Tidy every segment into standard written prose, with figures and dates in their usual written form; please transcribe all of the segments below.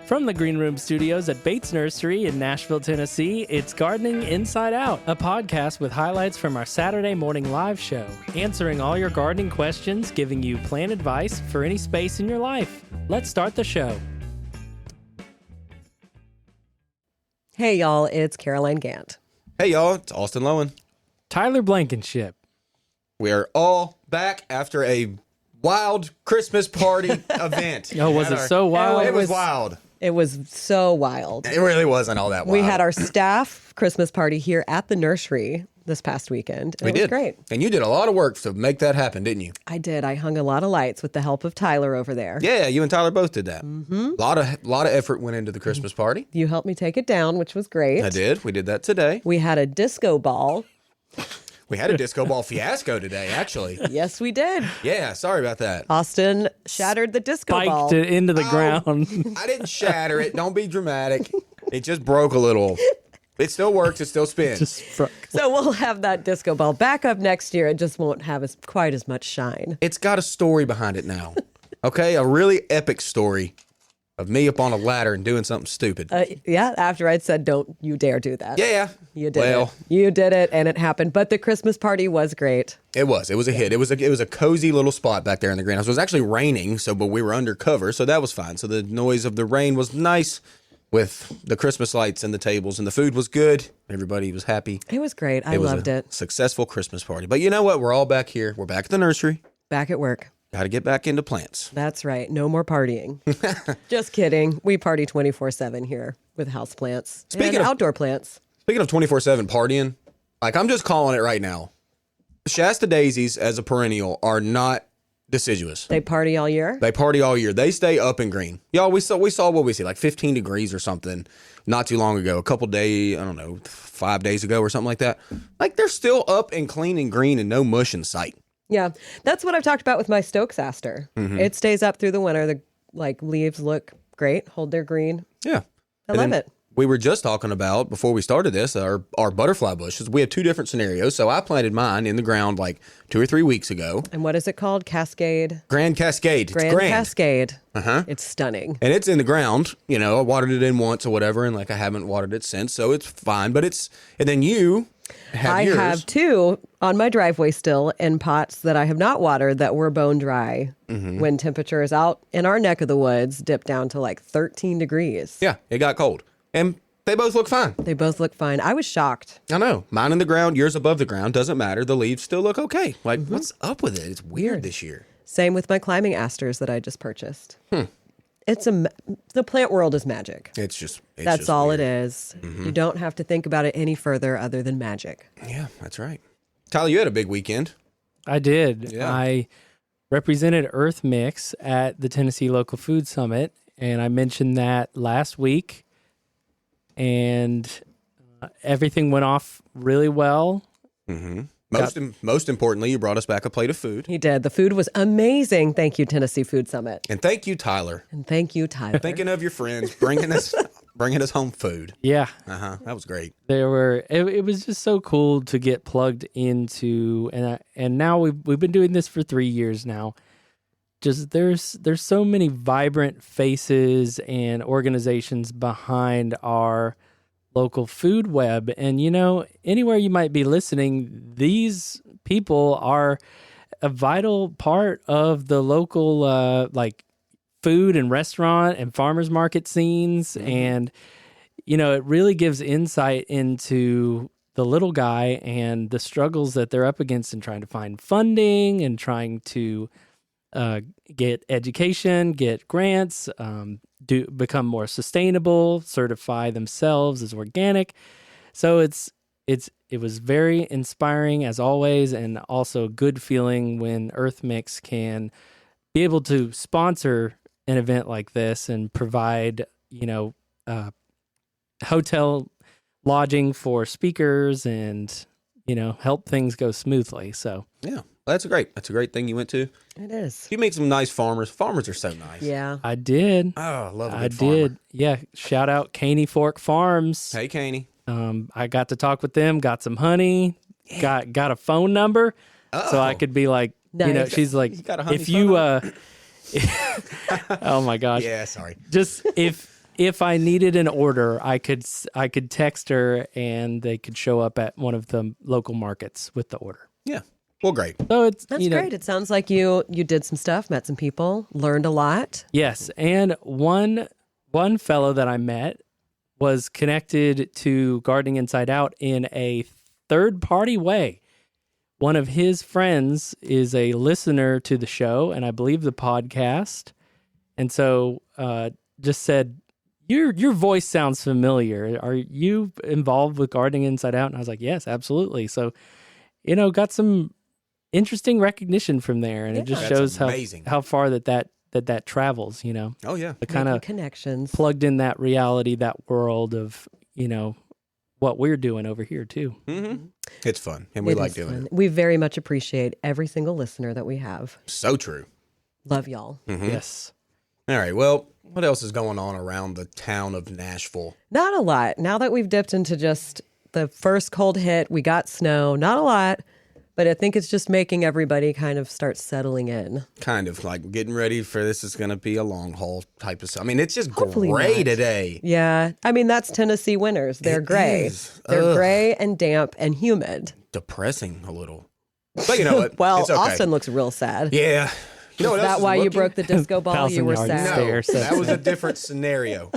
From the Green Room Studios at Bates Nursery in Nashville, Tennessee, it's Gardening Inside Out, a podcast with highlights from our Saturday morning live show, answering all your gardening questions, giving you plant advice for any space in your life. Let's start the show. Hey, y'all, it's Caroline Gant. Hey, y'all, it's Austin Lowen. Tyler Blankenship. We are all back after a wild Christmas party event. Oh, was it so wild? It was wild. It was so wild. It really wasn't all that wild. We had our staff Christmas party here at the nursery this past weekend. And it was great. And you did a lot of work to make that happen, didn't you? I did. I hung a lot of lights with the help of Tyler over there. Yeah, you and Tyler both did that. Mm-hmm. A lot of effort went into the Christmas party. You helped me take it down, which was great. I did. We did that today. We had a disco ball. We had a disco ball fiasco today, actually. Yes, we did. Yeah, sorry about that. Austin shattered the disco ball. Spiked it into the ground. I didn't shatter it. Don't be dramatic. It just broke a little. It still works. It still spins. So we'll have that disco ball back up next year. It just won't have quite as much shine. It's got a story behind it now. Okay? A really epic story of me up on a ladder and doing something stupid. Yeah, after I'd said, don't you dare do that. Yeah. You did it. You did it, and it happened. But the Christmas party was great. It was. It was a hit. It was a cozy little spot back there in the greenhouse. It was actually raining, but we were undercover, so that was fine. So the noise of the rain was nice with the Christmas lights and the tables, and the food was good. Everybody was happy. It was great. I loved it. Successful Christmas party. But you know what? We're all back here. We're back at the nursery. Back at work. Got to get back into plants. That's right. No more partying. Just kidding. We party 24/7 here with house plants and outdoor plants. Speaking of 24/7 partying, I'm just calling it right now. Shasta daisies as a perennial are not deciduous. They party all year? They party all year. They stay up and green. Y'all, we saw what we see, like 15 degrees or something not too long ago. A couple days, 5 days ago or something like that. They're still up and clean and green and no mush in sight. Yeah, that's what I've talked about with my Stokes aster. Mm-hmm. It stays up through the winter. The leaves look great, hold their green. Yeah. I love it. We were just talking about, before we started this, our butterfly bushes. We have two different scenarios. So I planted mine in the ground 2 or 3 weeks ago. And what is it called? Cascade? Grand Cascade. Grand Cascade. Uh-huh. It's stunning. And it's in the ground. I watered it in once or whatever, and I haven't watered it since, so it's fine. But and then you have yours. I have two on my driveway still in pots that I have not watered that were bone dry when temperatures out in our neck of the woods dipped down to 13 degrees. Yeah, it got cold. And they both look fine. They both look fine. I was shocked. I know. Mine in the ground, yours above the ground. Doesn't matter. The leaves still look okay. What's up with it? It's weird this year. Same with my climbing asters that I just purchased. The plant world is magic. That's all it is. Mm-hmm. You don't have to think about it any further other than magic. Yeah, that's right. Tyler, you had a big weekend. I did. Yeah. I represented Earth Mix at the Tennessee Local Food Summit, and I mentioned that last week, and everything went off really well. Mm-hmm. Most importantly, you brought us back a plate of food. He did. The food was amazing. Thank you, Tennessee Food Summit. And thank you, Tyler. Thinking of your friends, bringing us home food. Yeah. That was great. It was just so cool to get plugged into, and now we've been doing this for 3 years now. Just there's so many vibrant faces and organizations behind our local food web, and anywhere you might be listening, these people are a vital part of the local food and restaurant and farmers market scenes. And it really gives insight into the little guy and the struggles that they're up against in trying to find funding and trying to get education, get grants, become more sustainable, certify themselves as organic. So it was very inspiring as always, and also a good feeling when Earth Mix can be able to sponsor an event like this and provide, hotel lodging for speakers and, help things go smoothly. So yeah. That's a great thing you went to. It is. You meet some nice farmers. Farmers are so nice. Yeah. I did. Oh, I love a good farmer. Did. Yeah. Shout out Caney Fork Farms. Hey, Caney. I got to talk with them, got some honey, got a phone number. So I could be like, nice. She's like, you got a honey if you, oh my gosh. Yeah, sorry. Just if if I needed an order, I could text her and they could show up at one of the local markets with the order. Yeah. Well, great. So it's That's great. It sounds like you did some stuff, met some people, learned a lot. Yes, and one fellow that I met was connected to Gardening Inside Out in a third-party way. One of his friends is a listener to the show, and I believe the podcast, and so just said, your voice sounds familiar. Are you involved with Gardening Inside Out? And I was like, yes, absolutely. So, got some interesting recognition from there, and it just shows how far that travels. Oh yeah, the kind of connections plugged in that reality, that world of what we're doing over here too. Mm-hmm. It's fun, and we like doing it. We very much appreciate every single listener that we have. So true. Love y'all. Mm-hmm. Yes. All right. Well, what else is going on around the town of Nashville? Not a lot. Now that we've dipped into just the first cold hit, we got snow. Not a lot. But I think it's just making everybody kind of start settling in. Kind of like getting ready for this is going to be a long haul type of stuff. I mean, it's just Hopefully gray not. today. Yeah. I mean, that's Tennessee winters. They're gray. They're gray and damp and humid. Depressing a little. But you know what? Well, it's okay. Austin looks real sad. Yeah. You know what Is else that is why you looking? broke the disco ball? You were Thousand sad. Yard No, that was a different scenario.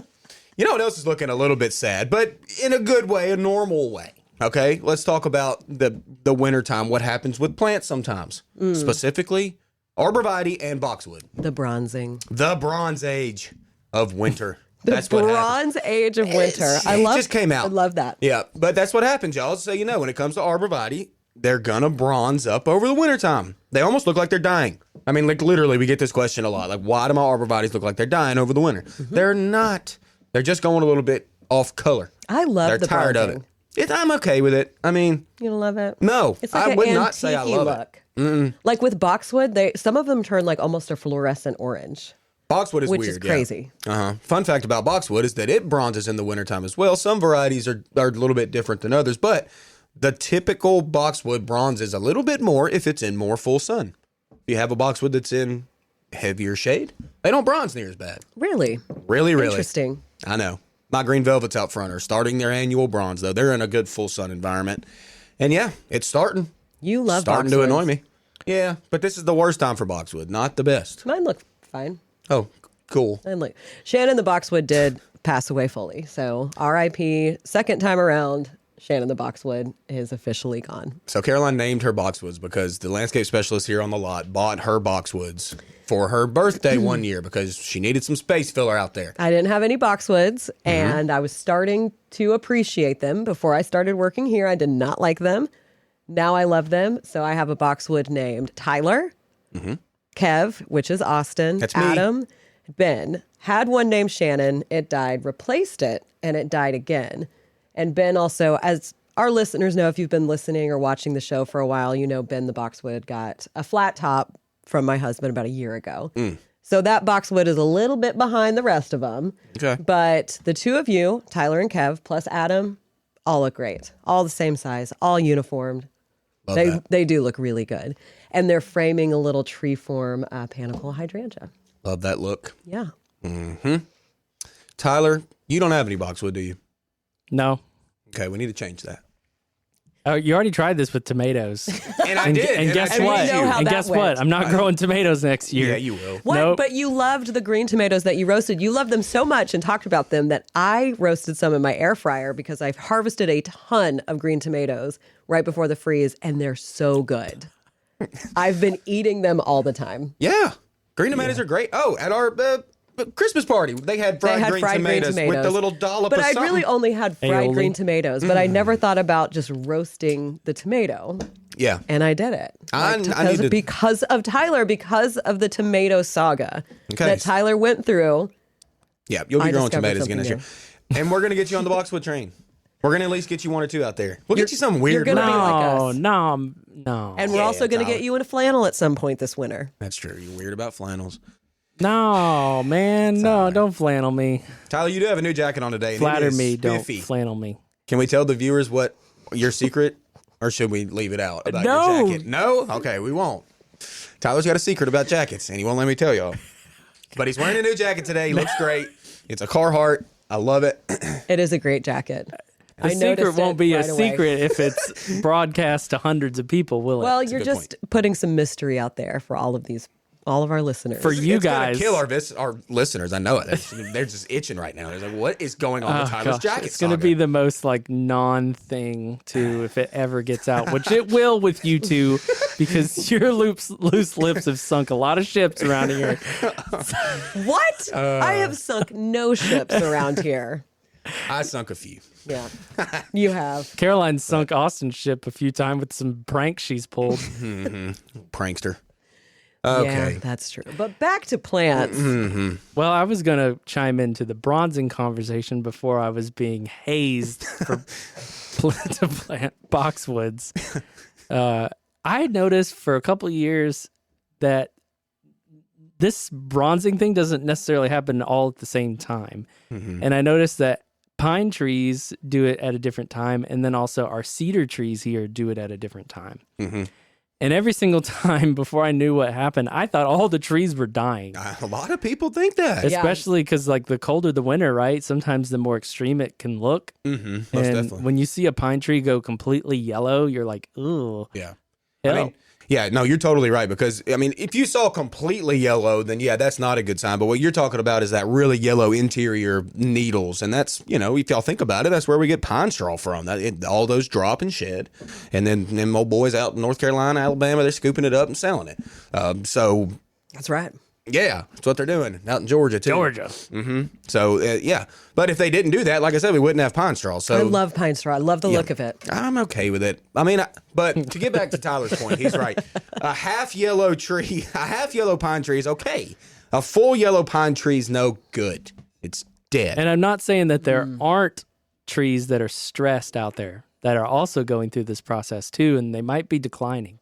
You know what else is looking a little bit sad, but in a good way, a normal way. Okay, let's talk about the wintertime, what happens with plants sometimes. Specifically, arborvitae and boxwood. The bronzing. The Bronze Age of winter. The That's what happens. Bronze Age of winter. It just came out. I love that. Yeah, but that's what happens, y'all. So when it comes to arborvitae, they're going to bronze up over the wintertime. They almost look like they're dying. I mean, like literally, we get this question a lot. Like, why do my arborvitaes look like they're dying over the winter? Mm-hmm. They're not. They're just going a little bit off color. I love They're the tired bronzing. of it. I'm okay with it. I mean, You don't love it? no, It's like I an would not say I antique-y love look. it. Like with boxwood, some of them turn like almost a fluorescent orange, Boxwood is which weird. is crazy. Yeah. Uh-huh. Fun fact about boxwood is that it bronzes in the wintertime as well. Some varieties are a little bit different than others, but the typical boxwood bronzes a little bit more if it's in more full sun. If you have a boxwood that's in heavier shade, they don't bronze near as bad. Really? Really. Interesting. I know. My green velvets out front are starting their annual bronze, though. They're in a good full sun environment. And yeah, it's starting. You love starting boxwoods. to annoy me. Yeah, but this is the worst time for boxwood, not the best. Mine look fine. Oh, cool. And like Shannon the boxwood did pass away fully. So RIP, second time around, Shannon the boxwood is officially gone. So Caroline named her boxwoods because the landscape specialist here on the lot bought her boxwoods for her birthday one year because she needed some space filler out there. I didn't have any boxwoods, and I was starting to appreciate them. Before I started working here, I did not like them. Now I love them. So I have a boxwood named Tyler, Kev, which is Austin, That's me. Adam, Ben. Had one named Shannon. It died. Replaced it, and it died again. And Ben also, as our listeners know, if you've been listening or watching the show for a while, you know Ben the boxwood got a flat top from my husband about a year ago. So that boxwood is a little bit behind the rest of them. Okay. But the two of you, Tyler and Kev, plus Adam, all look great. All the same size, all uniformed. Love that. They do look really good. And they're framing a little tree form panicle hydrangea. Love that look. Yeah. Tyler, you don't have any boxwood, do you? No. Okay, we need to change that. Oh, you already tried this with tomatoes. And I did. And guess I what? know how And that guess went. what? I'm not growing tomatoes next year. Yeah, you will. What? Nope. But you loved the green tomatoes that you roasted. You loved them so much and talked about them that I roasted some in my air fryer because I've harvested a ton of green tomatoes right before the freeze, and they're so good. I've been eating them all the time. Yeah. Green tomatoes are great. Oh, at our Christmas party, they had fried, green, tomatoes with the little dollop But of I'd something. really only had fried Aioli. green tomatoes, but I never thought about just roasting the tomato. Yeah. And I did it. I need to- Because of Tyler, because of the tomato saga Okay. that Tyler went through. Yeah, you'll be I growing discovered tomatoes again this year. something And we're going to get you on the boxwood train. We're going to at least get you one or two out there. We'll get you something weird. you're gonna be right? like No, us. no. And we're also going to Tyler. get you in a flannel at some point this winter. That's true. You're weird about flannels. No, man. No, don't flannel me. Tyler, you do have a new jacket on today. And it Flatter is me. Don't spiffy. flannel me. Can we tell the viewers what your secret, or should we leave it out about No. your jacket? No? Okay, we won't. Tyler's got a secret about jackets, and he won't let me tell y'all. But he's wearing a new jacket today. He looks great. It's a Carhartt. I love it. It is a great jacket. The secret won't be a away. secret if it's broadcast to hundreds of people, will it? Well, you're just putting some mystery out there for all of our listeners. For you it's guys, kill our listeners. I know it. They're just itching right now. They're like, "What is going on with Tyler's jacket?" It's going to be the most like non-thing too if it ever gets out, which it will with you two, because your loose lips have sunk a lot of ships around here. What? I have sunk no ships around here. I sunk a few. Yeah, you have. Caroline sunk Austin's ship a few times with some pranks she's pulled. Prankster. Okay. Yeah, that's true. But back to plants. Well, I was going to chime into the bronzing conversation before I was being hazed to plant boxwoods. I had noticed for a couple of years that this bronzing thing doesn't necessarily happen all at the same time. And I noticed that pine trees do it at a different time, and then also our cedar trees here do it at a different time. And every single time before I knew what happened, I thought all the trees were dying. A lot of people think that. Especially because, like, the colder the winter, right? Sometimes the more extreme it can look. Most And definitely. when you see a pine tree go completely yellow, you're like, ooh. Yeah. Hell. I mean, yeah, no, you're totally right, because, I mean, if you saw completely yellow, then yeah, that's not a good sign. But what you're talking about is that really yellow interior needles. And that's, if y'all think about it, that's where we get pine straw from. All those drop and shed. And then them old boys out in North Carolina, Alabama, they're scooping it up and selling it. So, That's right. yeah, that's what they're doing out in Georgia, too. Georgia. So, yeah. But if they didn't do that, like I said, we wouldn't have pine straw. So I love pine straw. I love the look of it. I'm okay with it. I mean, but to get back to Tyler's point, he's right. A half yellow pine tree is okay. A full yellow pine tree is no good. It's dead. And I'm not saying that there aren't trees that are stressed out there that are also going through this process too, and they might be declining.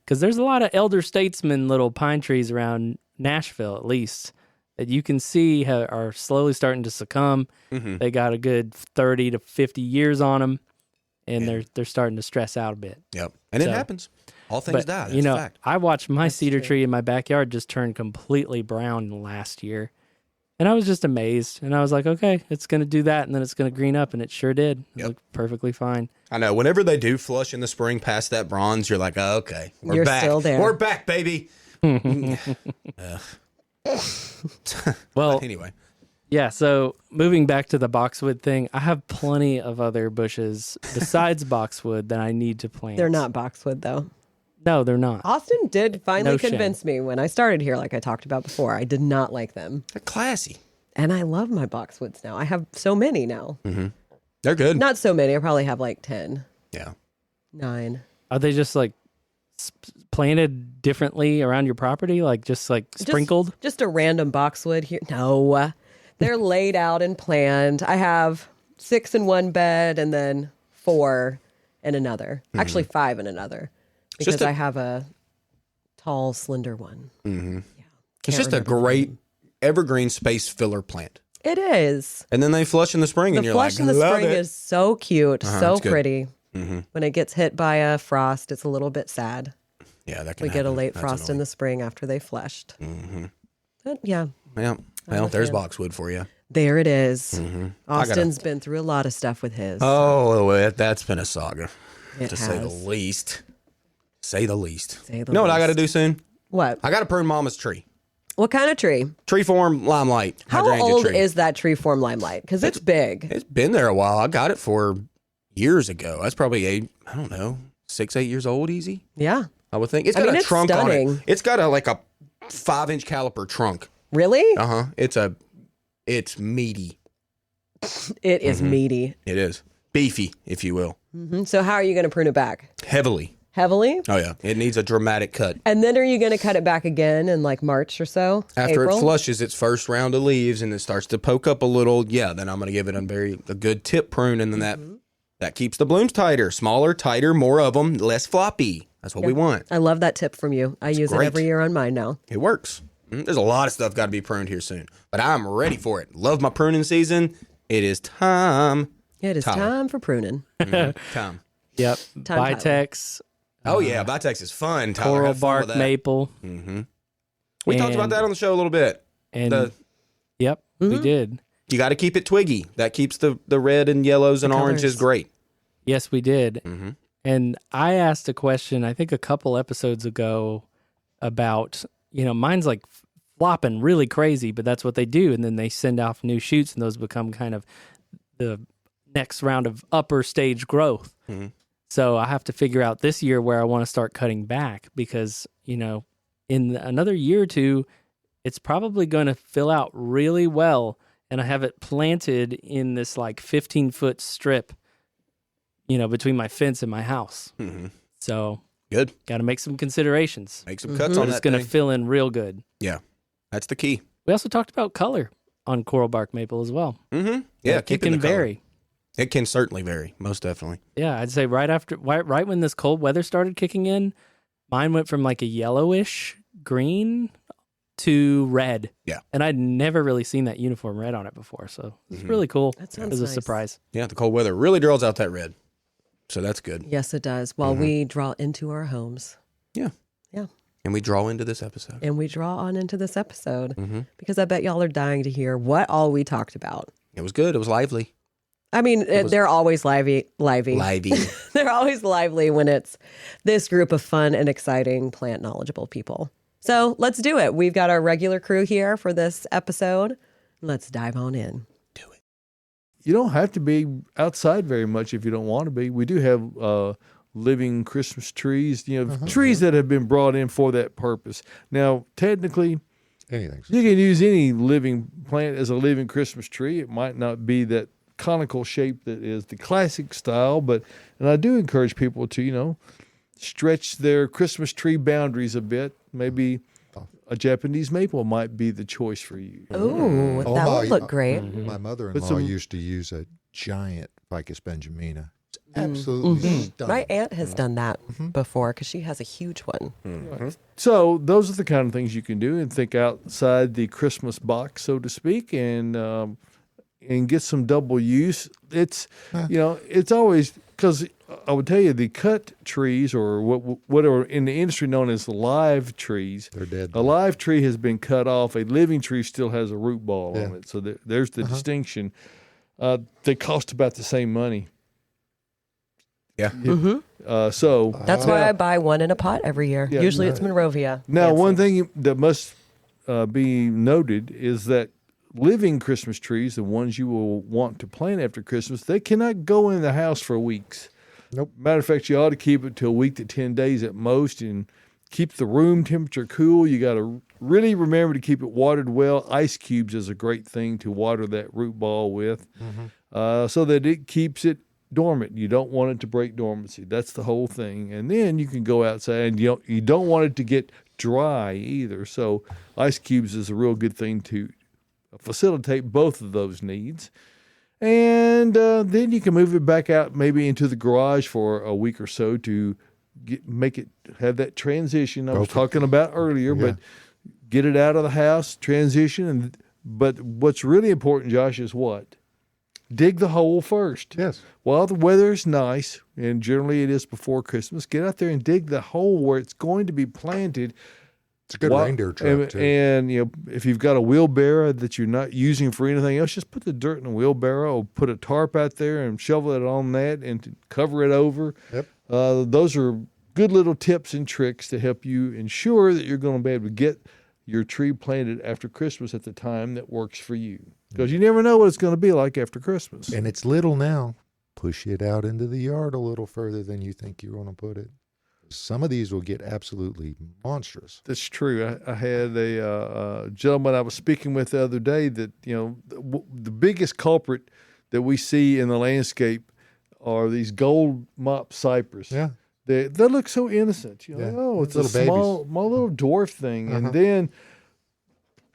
Because there's a lot of elder statesman little pine trees around Nashville, at least, that you can see are slowly starting to succumb. They got a good 30 to 50 years on them, and they're starting to stress out a bit. Yep. And it happens. All things die. That's a fact. I watched my cedar tree in my backyard just turn completely brown last year. And I was just amazed. And I was like, okay, it's going to do that, and then it's going to green up. And it sure did. It looked perfectly fine. I know. Whenever they do flush in the spring past that bronze, you're like, oh, okay, we're back. Still there. We're back, baby. Well, anyway. Yeah, so moving back to the boxwood thing, I have plenty of other bushes besides boxwood that I need to plant. They're not boxwood, though. No, they're not. Austin did finally No shame. convince me when I started here, like I talked about before. I did not like them. They're classy. And I love my boxwoods now. I have so many now. They're good. Not so many. I probably have like 10, Yeah. 9. Are they just like planted differently around your property? Like just like sprinkled? Just a random boxwood here. No, they're laid out and planned. I have 6 in one bed and then 4 in another. Actually, 5 in another. Because I have a tall, slender one. It's just a great evergreen space filler plant. It is. And then they flush in the spring, and The you're like, flush in the love spring it. is so cute, so it's good. pretty. When it gets hit by a frost, it's a little bit sad. Yeah, that can We get a happen. late That's frost in annoying. the spring after they fleshed. But yeah, Yeah. Well, there's fan. boxwood for you. there it is. Austin's been through a lot of stuff with his. Oh, that's been a saga, It to say the has. least. Say the least. Say the You know what I got to least. do soon? What? I got to prune Mama's tree. What kind of tree? Tree form limelight. How hydrangea old tree. is that tree form limelight? Because it's big. It's been there a while. I got it for years ago. That's probably 6, 8 years old, easy. Yeah. I would think. It's I got mean, a it's trunk on stunning. it. It's got a 5-inch caliper trunk. Really? It's meaty. It is meaty. It is beefy, if you will. So how are you going to prune it back? Heavily. Heavily? Oh yeah, it needs a dramatic cut. And then are you going to cut it back again in like March or so? After April? it flushes its first round of leaves and it starts to poke up a little, then I'm going to give it a good tip prune, and then that keeps the blooms tighter, smaller, tighter, more of them, less floppy. That's what we want. I love that tip from you. I use it great. every year on mine now. It works. There's a lot of stuff got to be pruned here soon, but I'm ready for it. Love my pruning season. It is time. It is Tyler. time for pruning. Time. Yep. Tyler. Vitex, Oh yeah, Vitex is fun. Tyler, coral have fun with bark that. maple. We talked about and- that on the show a little bit. And yep, we did. You got to keep it twiggy. That keeps the red and yellows and oranges great. Yes, we did. Mm-hmm. And I asked a question, I think a couple episodes ago, about, mine's like flopping really crazy, but that's what they do. And then they send off new shoots, and those become kind of the next round of upper stage growth. Mm-hmm. So I have to figure out this year where I want to start cutting back because, in another year or two, it's probably going to fill out really well. And I have it planted in this like 15-foot strip, between my fence and my house. Mm-hmm. So good. Got to make some considerations. Make some cuts on that. It's going to fill in real good. Yeah, that's the key. We also talked about color on coral bark maple as well. Mm-hmm. Yeah, it can vary. It can certainly vary, most definitely. Yeah, I'd say right when this cold weather started kicking in, mine went from like a yellowish green to red. Yeah. And I'd never really seen that uniform red on it before, so it's really cool. That sounds It was a nice. surprise. Yeah, the cold weather really draws out that red. So that's good. Yes, it does. While we draw into our homes. Yeah. Yeah. And we draw into this episode. And we draw on into this episode because I bet y'all are dying to hear what all we talked about. It was good. It was lively. I mean, they're always lively. Lively. They're always lively when it's this group of fun and exciting plant knowledgeable people. So let's do it. We've got our regular crew here for this episode. Let's dive on in. Do it. You don't have to be outside very much if you don't want to be. We do have living Christmas trees, trees that have been brought in for that purpose. Now, technically, anything. You can use any living plant as a living Christmas tree. It might not be that conical shape that is the classic style, and I do encourage people to, stretch their Christmas tree boundaries a bit. Maybe a Japanese maple might be the choice for you. Ooh, that would look great. My mother-in-law used to use a giant Ficus benjamina. It's absolutely stunning. My aunt has done that before because she has a huge one. Right. So those are the kind of things you can do and think outside the Christmas box, so to speak, and get some double use. It's it's always, because I would tell you the cut trees, or what are in the industry known as live trees. They're dead. A live tree has been cut off. A living tree still has a root ball on it. So there's the distinction. They cost about the same money. Yeah. So that's why I buy one in a pot every year. Yeah, Usually it's Monrovia. Now, Fancy. one thing that must be noted is that living Christmas trees, the ones you will want to plant after Christmas, they cannot go in the house for weeks. Nope. Matter of fact, you ought to keep it to a week to 10 days at most and keep the room temperature cool. You got to really remember to keep it watered well. Ice cubes is a great thing to water that root ball with so that it keeps it dormant. You don't want it to break dormancy. That's the whole thing. And then you can go outside, and you don't want it to get dry either. So ice cubes is a real good thing to facilitate both of those needs. And then you can move it back out maybe into the garage for a week or so to have that transition I was talking about earlier, but get it out of the house, transition. But what's really important, Josh, is what? Dig the hole first. Yes. While the weather is nice, and generally it is before Christmas, get out there and dig the hole where it's going to be planted. It's a good reindeer trap, too. And if you've got a wheelbarrow that you're not using for anything else, just put the dirt in a wheelbarrow, or put a tarp out there and shovel it on that and cover it over. Yep. Those are good little tips and tricks to help you ensure that you're going to be able to get your tree planted after Christmas at the time that works for you. Because you never know what it's going to be like after Christmas. And it's little now. Push it out into the yard a little further than you think you're going to put it. Some of these will get absolutely monstrous. That's true. I had a gentleman I was speaking with the other day that, the biggest culprit that we see in the landscape are these gold mop cypress. Yeah. They look so innocent. Yeah. It's Little a small little dwarf thing. And then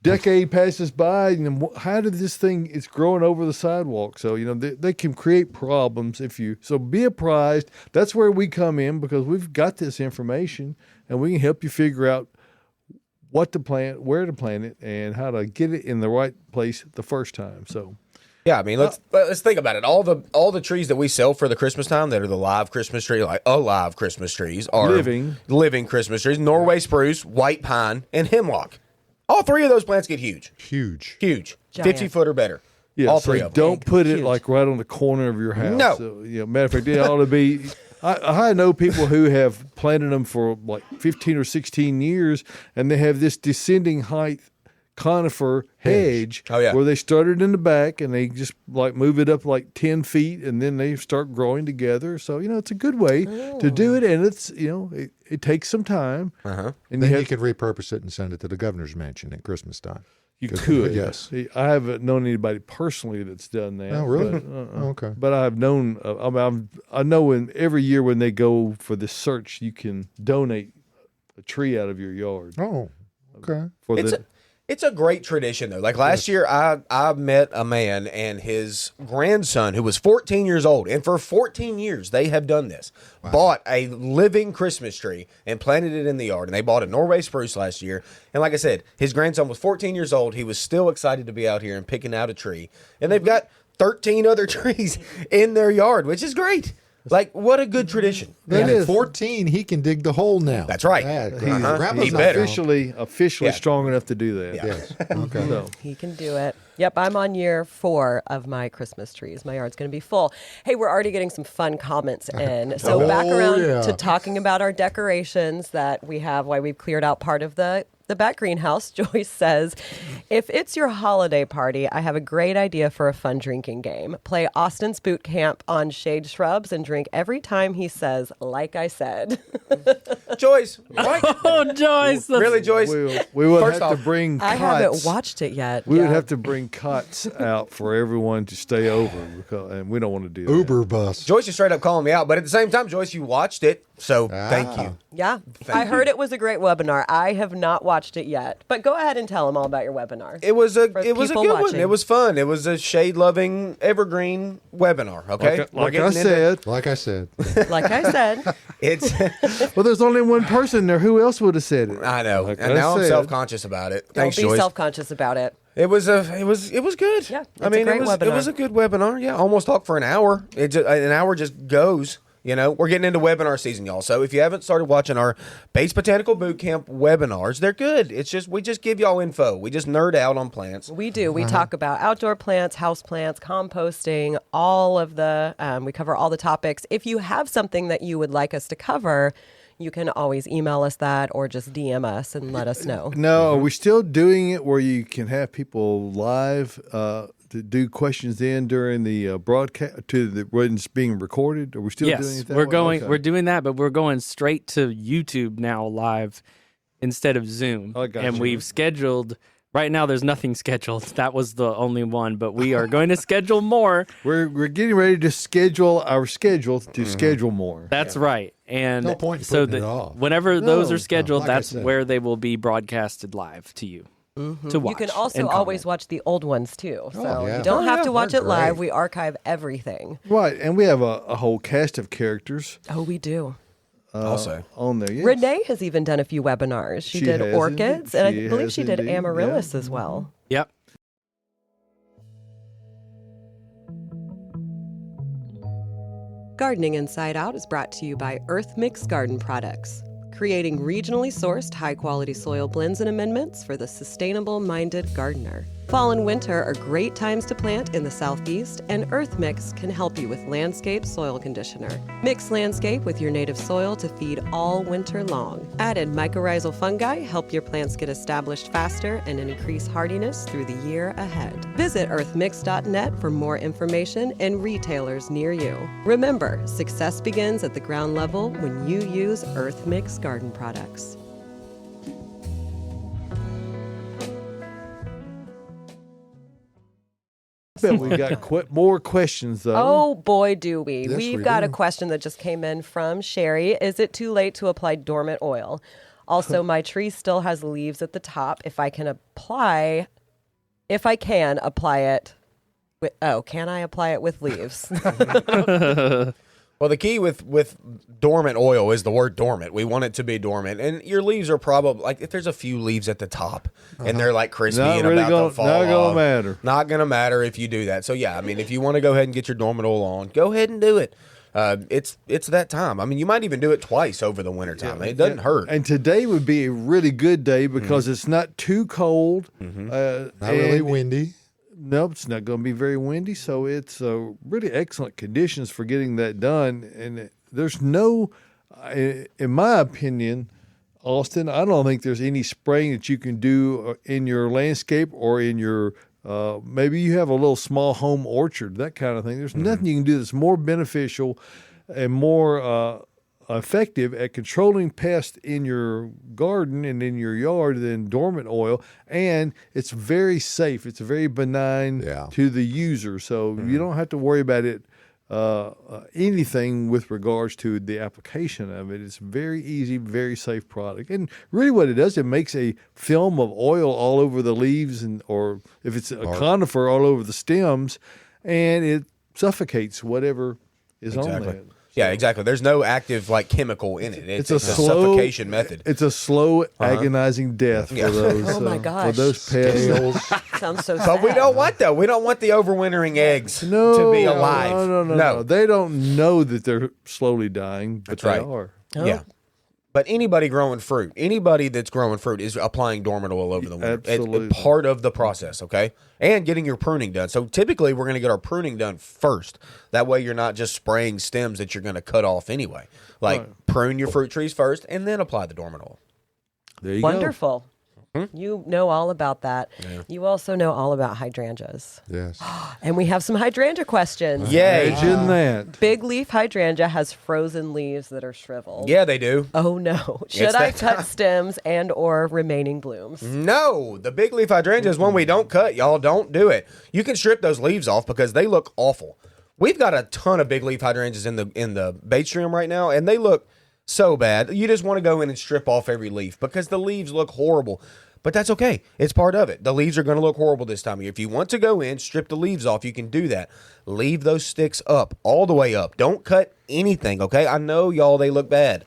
decade passes by, and how did this thing, it's growing over the sidewalk. So, they can create problems so be apprised. That's where we come in, because we've got this information and we can help you figure out what to plant, where to plant it, and how to get it in the right place the first time. So, yeah, I mean, let's think about it. All the trees that we sell for the Christmas time that are the live Christmas tree, like alive Christmas trees, are living Christmas trees. Norway spruce, white pine, and hemlock. All three of those plants get huge. Huge. Giant. 50 foot or better. Yeah, All so three of them. don't put it Huge. like right on the corner of your house. No. So, matter of fact, it ought to be. I know people who have planted them for like 15 or 16 years, and they have this descending height conifer hedge Oh, yeah. where they started in the back and they just like move it up like 10 feet and then they start growing together. So, it's a good way to do it. And it's, it takes some time. Uh-huh. And Then you could repurpose it and send it to the governor's mansion at Christmas time. You could. Yes. I haven't known anybody personally that's done that. Oh, really? But, Okay. But I've known, I know when every year when they go for this search, you can donate a tree out of your yard. Oh, okay. For It's a great tradition, though. Like last year, I met a man and his grandson who was 14 years old. And for 14 years, they have done this. Bought a living Christmas tree and planted it in the yard. And they bought a Norway spruce last year. And like I said, his grandson was 14 years old. He was still excited to be out here and picking out a tree. And they've got 13 other trees in their yard, which is great. Like, what a good tradition. And at 14, he can dig the hole now. That's right. Grandpa's He not better. gone. officially Yeah. strong enough to do that. Yes. Okay. So, He can do it. Yep, I'm on year 4 of my Christmas trees. My yard's going to be full. Hey, we're already getting some fun comments in. So back around to talking about our decorations that we have, why we've cleared out part of the back greenhouse. Joyce says, if it's your holiday party, I have a great idea for a fun drinking game. Play Austin's Boot Camp on shade shrubs and drink every time he says, like I said. Joyce, why? Oh, Joyce. that's- Really, Joyce? we would First have off, to bring I cots. haven't watched it yet. We would Yeah. have to bring cots out for everyone to stay over, and we don't want to do that. Uber bus. Joyce is straight up calling me out. But at the same time, Joyce, you watched it. So thank you. Yeah, Thank I you. heard it was a great webinar. I have not watched it yet, but go ahead and tell them all about your webinar. It was a For good people one. watching. It was fun. It was a shade loving evergreen webinar. Okay, We're Like I getting into- said. Like I said. Like I said, it's. Well, there's only one person there. Who else would have said it? I know, Like and I now I'm said. self conscious about it. don't Thanks, be Joyce. self-conscious about it. It was good. Yeah, I it's a mean, great it webinar. was a good webinar. Yeah, almost talked for an hour. An hour just goes. We're getting into webinar season, y'all. So if you haven't started watching our Bates Botanical Boot Camp webinars, they're good. It's just we just give y'all info. We just nerd out on plants. We do. We talk about outdoor plants, house plants, composting, all of the, we cover all the topics. If you have something that you would like us to cover, you can always email us that or just DM us and let us know. No, are we still doing it where you can have people live to do questions in during the broadcast when it's being recorded? Are we still doing Yes, it that we're way? going. Okay. We're doing that, but we're going straight to YouTube now live instead of Zoom. I got and you. we've scheduled. Right now, there's nothing scheduled. That was the only one, but we are going to schedule more. We're getting ready to schedule our schedule to schedule more. That's right. And No point in so putting it that off. whenever those No. are scheduled, Like I that's said. where they will be broadcasted live to you to watch. You can also and always comment. watch the old ones too. So yeah. you don't have to watch they're it live. great. We archive everything. Right, and we have a whole cast of characters Oh, we do. Also, on there. Yes. Renee has even done a few webinars. She did has orchids, indeed. and I She believe has she did indeed, yeah. amaryllis as well. Yep. Gardening Inside Out is brought to you by Earth Mix Garden Products, creating regionally sourced high-quality soil blends and amendments for the sustainable-minded gardener. Fall and winter are great times to plant in the Southeast, and Earth Mix can help you with Landscape Soil Conditioner. Mix landscape with your native soil to feed all winter long. Added mycorrhizal fungi help your plants get established faster and increase hardiness through the year ahead. Visit earthmix.net for more information and retailers near you. Remember, success begins at the ground level when you use Earth Mix garden products. I bet we got more questions though. Oh boy, do we. Yes, We've we got a do. question that just came in from Sherry. Is it too late to apply dormant oil? Also, my tree still has leaves at the top. If I can apply it with, can I apply it with leaves? well, the key with dormant oil is the word dormant. We want it to be dormant, and your leaves are probably like if there's a few leaves at the top and they're like crispy Not and really about gonna- to fall not gonna off. matter. Not gonna matter if you do that. So yeah, I mean, if you want to go ahead and get your dormant oil on, go ahead and do it. It's that time. I mean, you might even do it twice over the winter time. It doesn't hurt. And today would be a really good day because it's not too cold. Not really windy. Nope, it's not going to be very windy, so it's really excellent conditions for getting that done. And there's no, in my opinion, Austin, I don't think there's any spraying that you can do in your landscape or in your maybe you have a little small home orchard, that kind of thing. There's nothing you can do that's more beneficial and more effective at controlling pests in your garden and in your yard than dormant oil, and it's very safe. It's very benign to the user, so you don't have to worry about it anything with regards to the application of it. It's very easy, very safe product. And really what it does, it makes a film of oil all over the leaves, and or if it's a conifer, all over the stems, and it suffocates whatever is on there. Yeah, exactly. There's no active chemical in it. It's a slow suffocation method. It's a slow, agonizing death for those. Oh my gosh, for those pests. Sounds so sad. But we don't want that. We don't want the overwintering eggs to be alive. No. They don't know that they're slowly dying, but That's they right. are. Oh. Yeah. But anybody growing fruit, anybody that's growing fruit is applying dormant oil over the winter. Absolutely. It's part of the process, okay? And getting your pruning done. So typically we're going to get our pruning done first. That way you're not just spraying stems that you're going to cut off anyway. Prune your fruit trees first and then apply the dormant oil. There you go. Wonderful. You know all about that. Yeah. You also know all about hydrangeas. Yes. And we have some hydrangea questions. Yay. Imagine that. Big leaf hydrangea has frozen leaves that are shriveled. Yeah, they do. Oh no. Should I cut stems and or remaining blooms? No, the big leaf hydrangea is one we don't cut. Y'all don't do it. You can strip those leaves off because they look awful. We've got a ton of big leaf hydrangeas in the bait stream right now, and they look so bad. You just want to go in and strip off every leaf because the leaves look horrible. But that's okay. It's part of it. The leaves are going to look horrible this time of year. If you want to go in, strip the leaves off, you can do that. Leave those sticks up, all the way up. Don't cut anything, okay? I know, y'all, they look bad.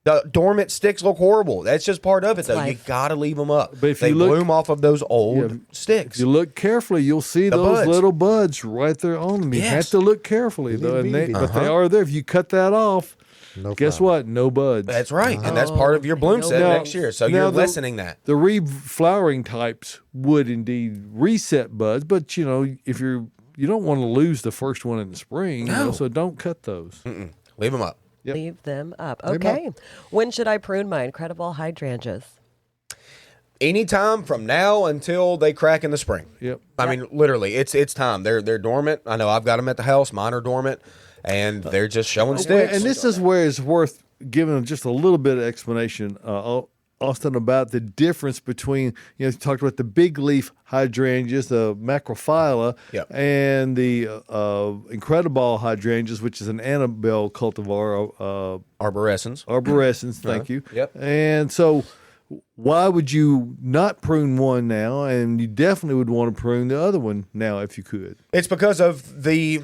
The dormant sticks look horrible. That's just part of it, though. You got to leave them up. But if they you look, bloom off of those old sticks. If you look carefully, you'll see those buds. little buds right there on them. You have to look carefully, though, and but they are there. If you cut that off, guess what? No buds. That's right, and that's part of your bloom set next year. So you're lessening that. The reflowering types would indeed reset buds, but if you don't want to lose the first one in the spring, so don't cut those. Leave them up. Yep. Leave them up. Okay. When should I prune my incredible hydrangeas? Anytime from now until they crack in the spring. Yep. I mean, literally, it's time. They're dormant. I know I've got them at the house. Mine are dormant, and they're just showing sticks. And this is where it's worth giving just a little bit of explanation, Austin, about the difference between, you talked about the big leaf hydrangeas, the macrophylla, and the incredible hydrangeas, which is an Annabelle cultivar. Arborescens, thank you. Yep. And so why would you not prune one now, and you definitely would want to prune the other one now if you could? It's because of the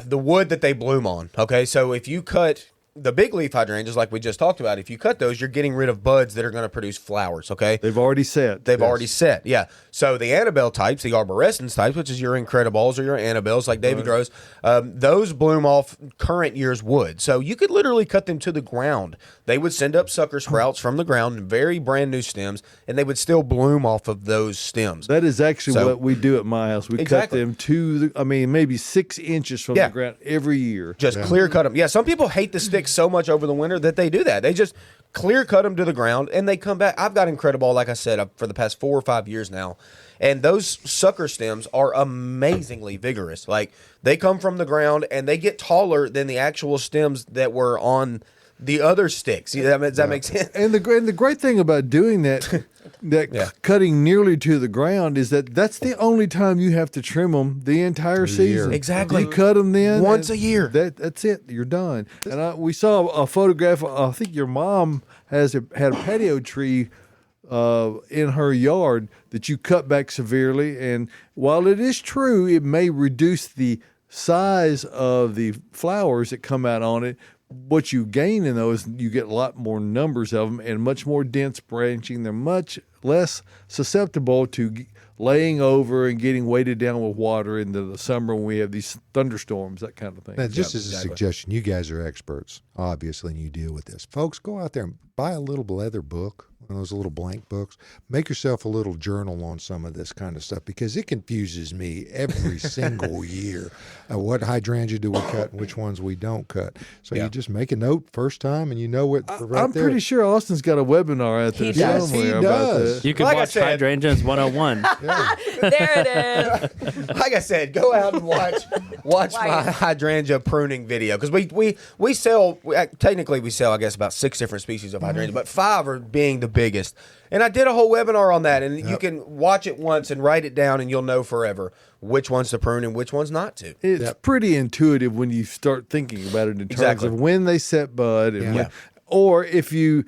wood that they bloom on. Okay, so if you cut the big leaf hydrangeas, like we just talked about, if you cut those, you're getting rid of buds that are going to produce flowers, okay? They've already set. They've already set, yeah. So the Annabelle types, the arborescens types, which is your Incredibles or your Annabelles, like David grows, those bloom off current year's wood. So you could literally cut them to the ground. They would send up sucker sprouts from the ground, very brand new stems, and they would still bloom off of those stems. That is actually what we do at my house. We cut them to, maybe 6 inches from the ground every year. Just clear cut them. Yeah, some people hate the sticks so much over the winter that they do that. They just clear cut them to the ground and they come back. I've got Incredible, like I said, for the past 4 or 5 years now. And those sucker stems are amazingly vigorous. Like, they come from the ground and they get taller than the actual stems that were on the other sticks. Does that make sense? And the great thing about doing that, cutting nearly to the ground, is that's the only time you have to trim them the entire season. Exactly. You cut them then once a year. That's it. You're done. And we saw a photograph. I think your mom had a patio tree in her yard that you cut back severely. And while it is true, it may reduce the size of the flowers that come out on it. What you gain in those, you get a lot more numbers of them and much more dense branching. They're much less susceptible to laying over and getting weighted down with water into the summer when we have these thunderstorms, that kind of thing. Now, just as a suggestion, you guys are experts, obviously, and you deal with this. Folks, go out there and buy a little leather book, one of those little blank books. Make yourself a little journal on some of this kind of stuff because it confuses me every single year. What hydrangea do we cut and which ones we don't cut? So you just make a note first time and you know what. I'm pretty sure Austin's got a webinar out there He does. somewhere He about does. that. You can Like I watch said- Hydrangeas 101. There it is. Like I said, go out and watch my hydrangea pruning video because we sell technically we sell I guess about 6 different species of hydrangea, but 5 are being the biggest. And I did a whole webinar on that, and you can watch it once and write it down, and you'll know forever which ones to prune and which ones not to. It's pretty intuitive when you start thinking about it in terms of when they set bud, and when, or if you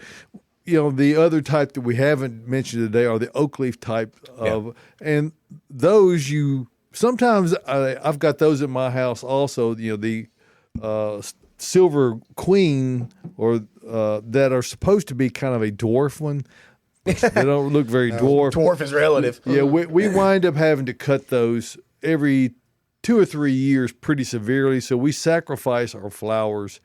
know, the other type that we haven't mentioned today are the oak leaf type of, and those sometimes I've got those at my house also. You know, the silver queen or that are supposed to be kind of a dwarf one. They don't look very dwarf. Dwarf is relative. Yeah, we wind up having to cut those every 2 or 3 years pretty severely. So we sacrifice our flowers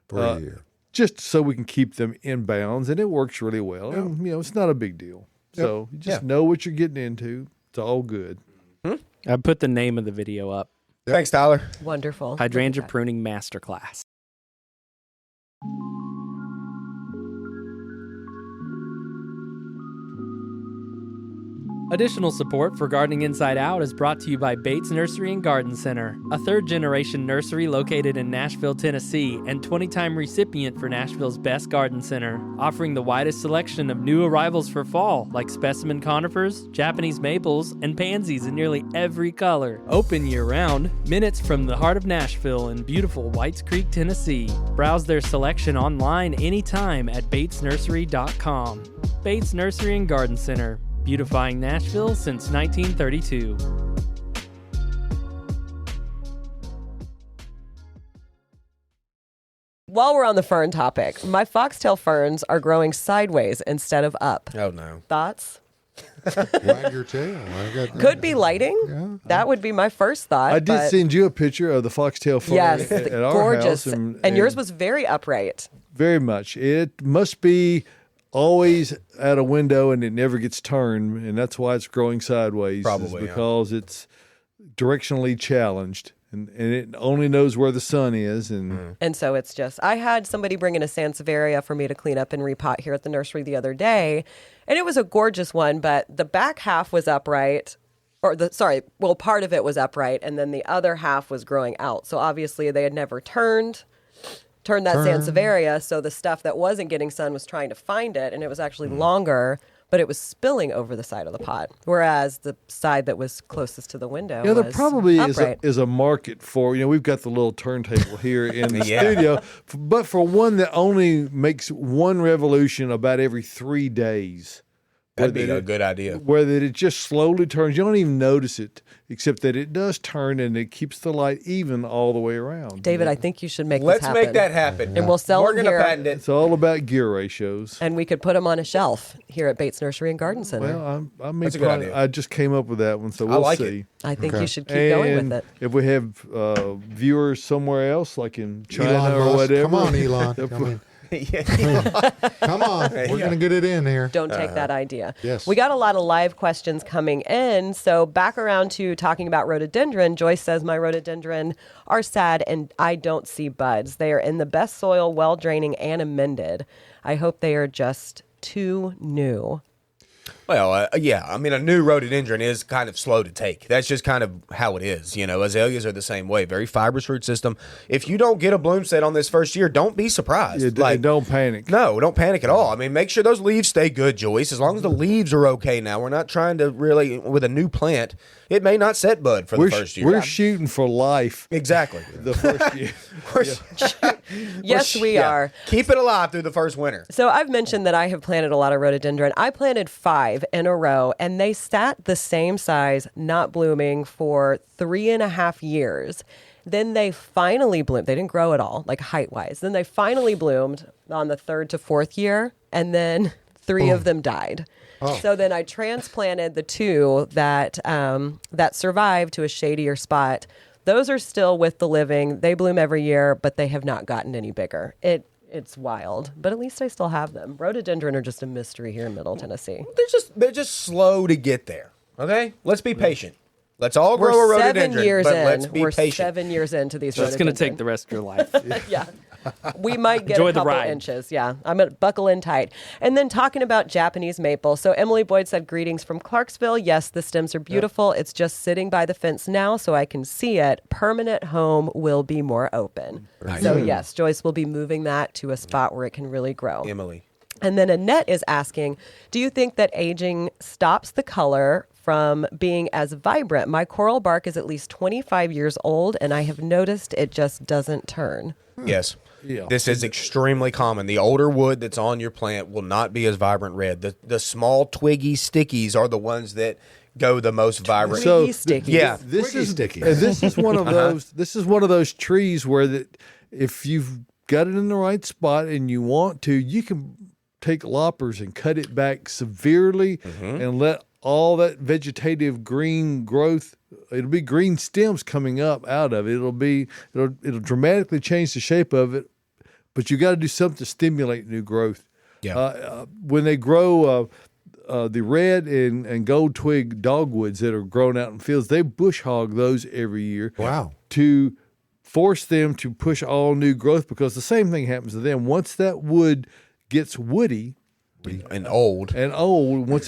For a year. just so we can keep them in bounds, and it works really well. And, you know, it's not a big deal. So you just know what you're getting into. It's all good. I put the name of the video up. Thanks, Tyler. Wonderful. Hydrangea Pruning Masterclass. Additional support for Gardening Inside Out is brought to you by Bates Nursery and Garden Center, a third-generation nursery located in Nashville, Tennessee, and 20-time recipient for Nashville's Best Garden Center, offering the widest selection of new arrivals for fall, like specimen conifers, Japanese maples, and pansies in nearly every color. Open year-round, minutes from the heart of Nashville in beautiful Whites Creek, Tennessee. Browse their selection online anytime at batesnursery.com. Bates Nursery and Garden Center, beautifying Nashville since 1932. While we're on the fern topic, my foxtail ferns are growing sideways instead of up. Oh, no. Thoughts? Wag your tail. Could be lighting. Yeah. That would be my first thought. I did but send you a picture of the foxtail fern yes, at our gorgeous. house. And yours was very upright. Very much. It must be always at a window and it never gets turned, and that's why it's growing sideways. Probably, is because it's directionally challenged, and it only knows where the sun is. And So it's just, I had somebody bring in a Sansevieria for me to clean up and repot here at the nursery the other day, and it was a gorgeous one, but the back half was upright, part of it was upright, and then the other half was growing out. So obviously they had never turned that Sansevieria, so the stuff that wasn't getting sun was trying to find it, and it was actually longer, but it was spilling over the side of the pot, whereas the side that was closest to the window there was probably upright. is a market for, we've got the little turntable here in the studio, but for one that only makes one revolution about every 3 days. That'd be a good idea. Where that it just slowly turns. You don't even notice it, except that it does turn and it keeps the light even all the way around. David, I think you should make Let's this happen. make that happen. And we'll sell We're them going to here. patent it. It's all about gear ratios. And we could put them on a shelf here at Bates Nursery and Garden Center. Well, I mean, That's a good idea. I just came up with that one, so we'll like see. it. I think Okay. you should keep going And with it. if we have viewers somewhere else, like in China Elon or Musk. whatever, Come on, Elon. Come on. We're going to get it in here. Don't take that idea. Yes. We got a lot of live questions coming in. So back around to talking about rhododendron. Joyce says, my rhododendron are sad and I don't see buds. They are in the best soil, well draining and amended. I hope they are just too new. Well, I mean, a new rhododendron is kind of slow to take. That's just kind of how it is. Azaleas are the same way. Very fibrous root system. If you don't get a bloom set on this first year, don't be surprised. Yeah, don't panic. No, don't panic at all. I mean, make sure those leaves stay good, Joyce. As long as the leaves are okay now. We're not trying to really, with a new plant, it may not set bud for the first year. We're shooting for life Exactly. the first year. Yes, we are. Keep it alive through the first winter. So I've mentioned that I have planted a lot of rhododendron. I planted 5 in a row, and they sat the same size, not blooming, for 3.5 years. Then they finally bloomed. They didn't grow at all, like height-wise. Then they finally bloomed on the 3rd to 4th year, and then 3 of them died. Oh. So then I transplanted the 2 that survived to a shadier spot. Those are still with the living. They bloom every year, but they have not gotten any bigger. It it's wild. But at least I still have them. Rhododendron are just a mystery here in Middle Tennessee. They're just slow to get there. Okay, let's be patient. Let's all grow a We're 7 rhododendron, years but in. let's be We're patient. 7 years into these. That's going to take rhododendron. the rest of your life. Yeah. We might get Enjoy a the couple ride. inches. Yeah. I'm going to buckle in tight. And then talking about Japanese maple. So Emily Boyd said, greetings from Clarksville. Yes, the stems are beautiful. It's just sitting by the fence now so I can see it. Permanent home will be more open. Nice. So yes, Joyce will be moving that to a spot where it can really grow. Emily. And then Annette is asking, do you think that aging stops the color from being as vibrant? My coral bark is at least 25 years old, and I have noticed it just doesn't turn. Yes. Yeah. This is extremely common. The older wood that's on your plant will not be as vibrant red. The small twiggy stickies are the ones that go the most vibrant. So, Twiggy sticky. yeah. This Twiggy is sticky. and this is one of those. This is one of those trees where that if you've got it in the right spot and you want to, you can take loppers and cut it back severely and let all that vegetative green growth. It'll be green stems coming up out of it. It'll dramatically change the shape of it, but you got to do something to stimulate new growth. Yeah. When they grow the red and gold twig dogwoods that are grown out in fields, they bush hog those every year. Wow. To force them to push all new growth, because the same thing happens to them. Once that wood gets woody And old. once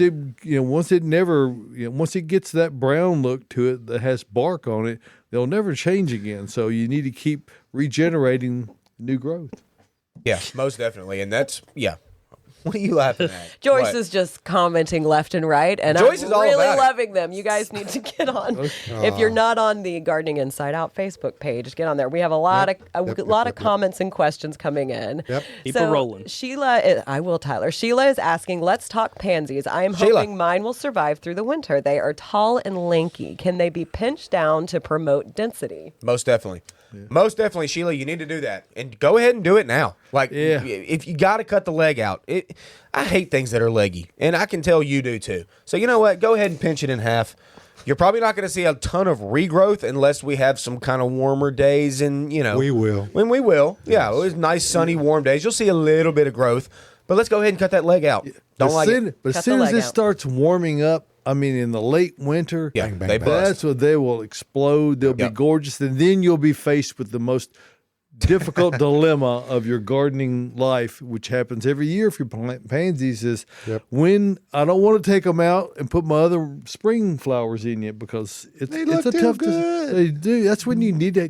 it gets that brown look to it that has bark on it, they'll never change again. So you need to keep regenerating new growth. Yeah, most definitely. And that's, yeah. What are you laughing at? Joyce What? is just commenting left and right, and Joyce I'm is all really about it. loving them. You guys need to get on. If you're not on the Gardening Inside Out Facebook page, get on there. We have a lot of comments and questions coming in. Yep. Keep it rolling. Sheila, I will, Tyler. Sheila is asking, let's talk pansies. I am Sheila. hoping mine will survive through the winter. They are tall and lanky. Can they be pinched down to promote density? Most definitely. Most definitely, Sheila, you need to do that. And go ahead and do it now. Like, Yeah. if you got to cut the leg out. I hate things that are leggy, and I can tell you do too. So you know what? Go ahead and pinch it in half. You're probably not going to see a ton of regrowth unless we have some kind of warmer days, and, We will. When we will. Yeah, it was nice, sunny, warm days. You'll see a little bit of growth. But let's go ahead and cut that leg out. Don't like it. But Cut as soon the as leg it out. starts warming up, I mean, in the late winter, Yeah, Bang, bang, they bang. bust. that's what they will explode. They'll be Yep. gorgeous. And then you'll be faced with the most difficult dilemma of your gardening life, which happens every year if you plant pansies, is when I don't want to take them out and put my other spring flowers in yet, because They it's look a too tough good. They do. That's when you need to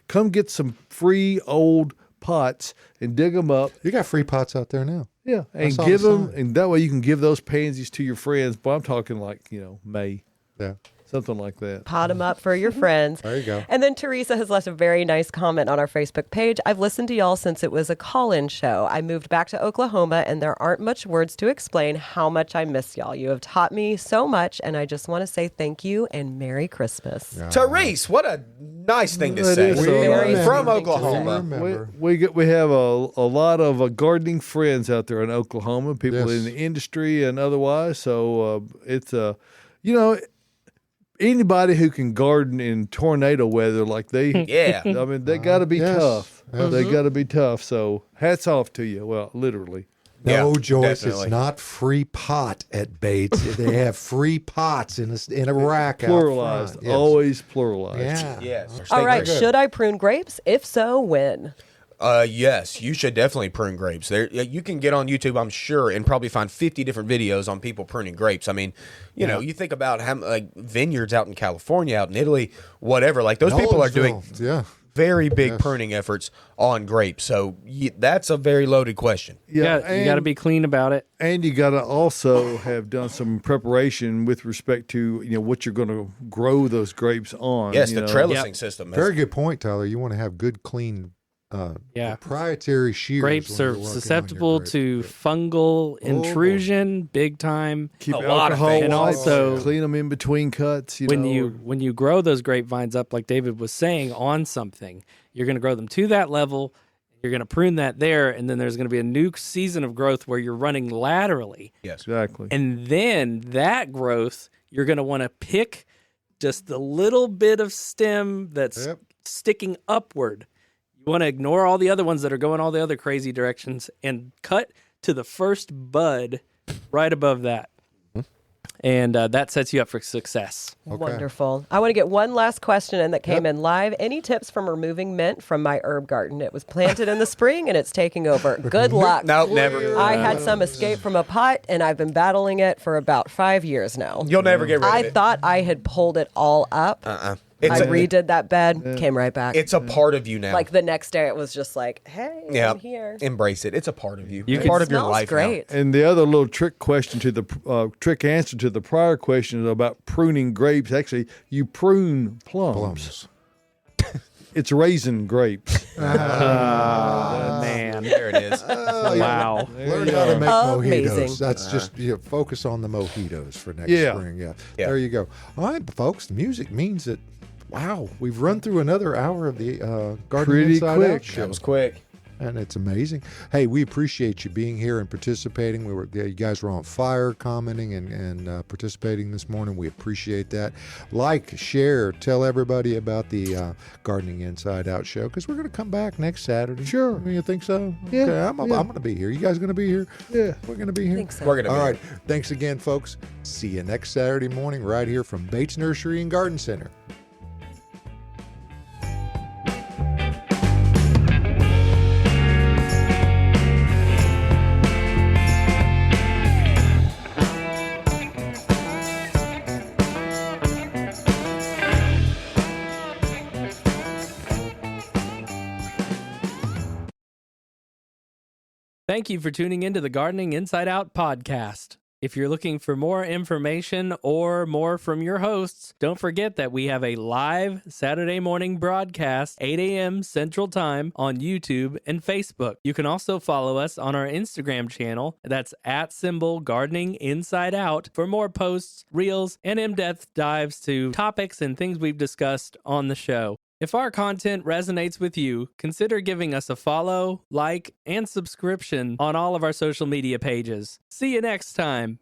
come get some free old pots and dig them up. You got free pots out there now. Yeah, and saw give the them, sign. and that way you can give those pansies to your friends. But I'm talking like, May, Yeah. something like that. Pot them up for your friends. There you go. And then Teresa has left a very nice comment on our Facebook page. I've listened to y'all since it was a call-in show. I moved back to Oklahoma, and there aren't much words to explain how much I miss y'all. You have taught me so much, and I just want to say thank you and Merry Christmas. Therese, what a nice thing to That say. is so Very nice. From sweet. Oklahoma. Remember. We have a lot of gardening friends out there in Oklahoma, people Yes. in the industry and otherwise. So it's anybody who can garden in tornado weather like they, Yeah. I mean, they got to be yes. tough. Yes. They got to be tough. So hats off to you. Well, literally. No, Yeah, Joyce, definitely. it's not free pot at Bates. They have free pots in a rack Pluralized. out front. Yes. Always pluralized. Yeah. Yes. All right, good. should I prune grapes? If so, when? Yes, you should definitely prune grapes. There, you can get on YouTube, I'm sure, and probably find 50 different videos on people pruning grapes. I mean, you know, you think about how like vineyards out in California, out in Italy, whatever. Like those people are doing Yeah. very big pruning efforts on grapes. So that's a very loaded question. Yeah, you got to and- be clean about it. And you got to also have done some preparation with respect to what you're going to grow those grapes on. Yes, you the know. trellising Yep. system. Very good point, Tyler. You want to have good, clean, Yeah. proprietary shears. Grapes when are you're working on your susceptible grapes. to fungal intrusion, big time. Keep A lot of alcohol things. And wipes, also- clean them in between cuts. When you grow those grapevines up, like David was saying, on something, you're going to grow them to that level. You're going to prune that there, and then there's going to be a new season of growth where you're running laterally. Yes. exactly. And then that growth, you're going to want to pick just the little bit of stem that's Yep. sticking upward. You want to ignore all the other ones that are going all the other crazy directions and cut to the first bud right above that. And that sets you up for success. Okay. Wonderful. I want to get one last question in that came in live. Any tips from removing mint from my herb garden? It was planted in the spring and it's taking over. Good luck. Nope, never. I had some escape from a pot and I've been battling it for about 5 years now. You'll never get rid of I it. thought I had pulled it all up. It's I redid that bed, came right back. It's a part of you now. Like the next day, it was just like, hey, I'm here. Embrace it. It's a part of you. You It's can- part of your Smells life great. And the other little trick question to the trick answer to the prior question about pruning grapes. Actually, you prune plums. It's raisin grapes. Man. There it is. Wow. Learn how to make Amazing. mojitos. That's just focus on the mojitos for next Yeah. spring. Yeah. Yeah. There you go. All right, folks. The music means that. Wow, we've run through another hour of the Gardening Pretty Inside quick. Out show. That was quick. And it's amazing. Hey, we appreciate you being here and participating. You guys were on fire, commenting and participating this morning. We appreciate that. Like, share, tell everybody about the Gardening Inside Out show because we're going to come back next Saturday. Sure. You think so? Yeah, Okay, I'm yeah. going to be here. You guys going to be here? Yeah. We're going to be here. I think so. We're gonna. All be right. Thanks again, folks. See you next Saturday morning right here from Bates Nursery and Garden Center. Thank you for tuning into the Gardening Inside Out podcast. If you're looking for more information or more from your hosts, don't forget that we have a live Saturday morning broadcast, 8 a.m. Central Time on YouTube and Facebook. You can also follow us on our Instagram channel. That's @Gardening Inside Out for more posts, reels, and in-depth dives to topics and things we've discussed on the show. If our content resonates with you, consider giving us a follow, like, and subscription on all of our social media pages. See you next time.